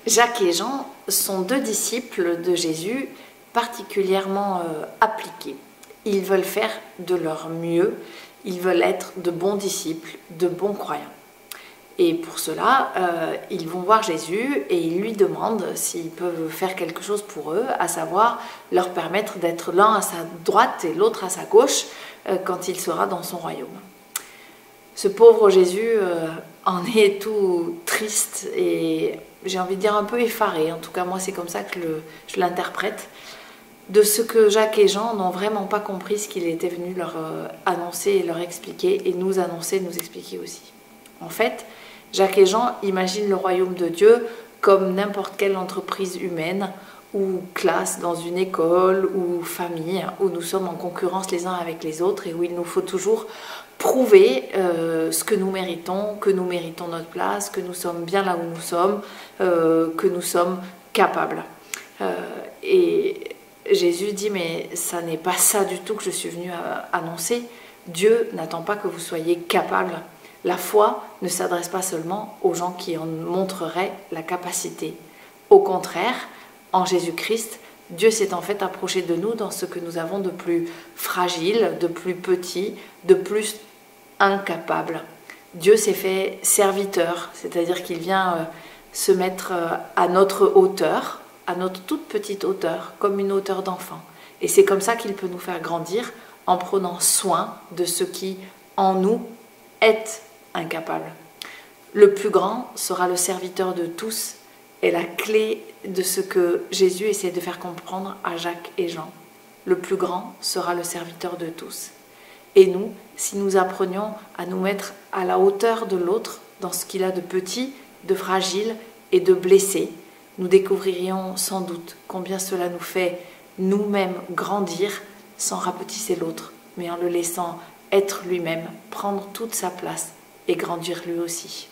Jacques et Jean sont deux disciples de Jésus particulièrement appliqués. Ils veulent faire de leur mieux, ils veulent être de bons disciples, de bons croyants. Et pour cela, ils vont voir Jésus et ils lui demandent s'ils peuvent faire quelque chose pour eux, à savoir leur permettre d'être l'un à sa droite et l'autre à sa gauche quand il sera dans son royaume. Ce pauvre Jésus en est tout triste et j'ai envie de dire un peu effaré, en tout cas moi c'est comme ça que je l'interprète, de ce que Jacques et Jean n'ont vraiment pas compris ce qu'il était venu leur annoncer et leur expliquer, et nous annoncer, nous expliquer aussi. En fait, Jacques et Jean imaginent le royaume de Dieu comme n'importe quelle entreprise humaine ou classe dans une école ou famille où nous sommes en concurrence les uns avec les autres et où il nous faut toujours prouver ce que nous méritons notre place, que nous sommes bien là où nous sommes, que nous sommes capables. Et Jésus dit, mais ça n'est pas ça du tout que je suis venu annoncer. Dieu n'attend pas que vous soyez capables. La foi ne s'adresse pas seulement aux gens qui en montreraient la capacité. Au contraire, en Jésus-Christ, Dieu s'est en fait approché de nous dans ce que nous avons de plus fragile, de plus petit, de plus incapable. Dieu s'est fait serviteur, c'est-à-dire qu'il vient se mettre à notre hauteur, à notre toute petite hauteur, comme une hauteur d'enfant. Et c'est comme ça qu'il peut nous faire grandir, en prenant soin de ce qui, en nous, est incapable. Le plus grand sera le serviteur de tous, est la clé de ce que Jésus essaie de faire comprendre à Jacques et Jean. Le plus grand sera le serviteur de tous. Et nous, si nous apprenions à nous mettre à la hauteur de l'autre, dans ce qu'il a de petit, de fragile et de blessé, nous découvririons sans doute combien cela nous fait nous-mêmes grandir sans rapetisser l'autre, mais en le laissant être lui-même, prendre toute sa place et grandir lui aussi.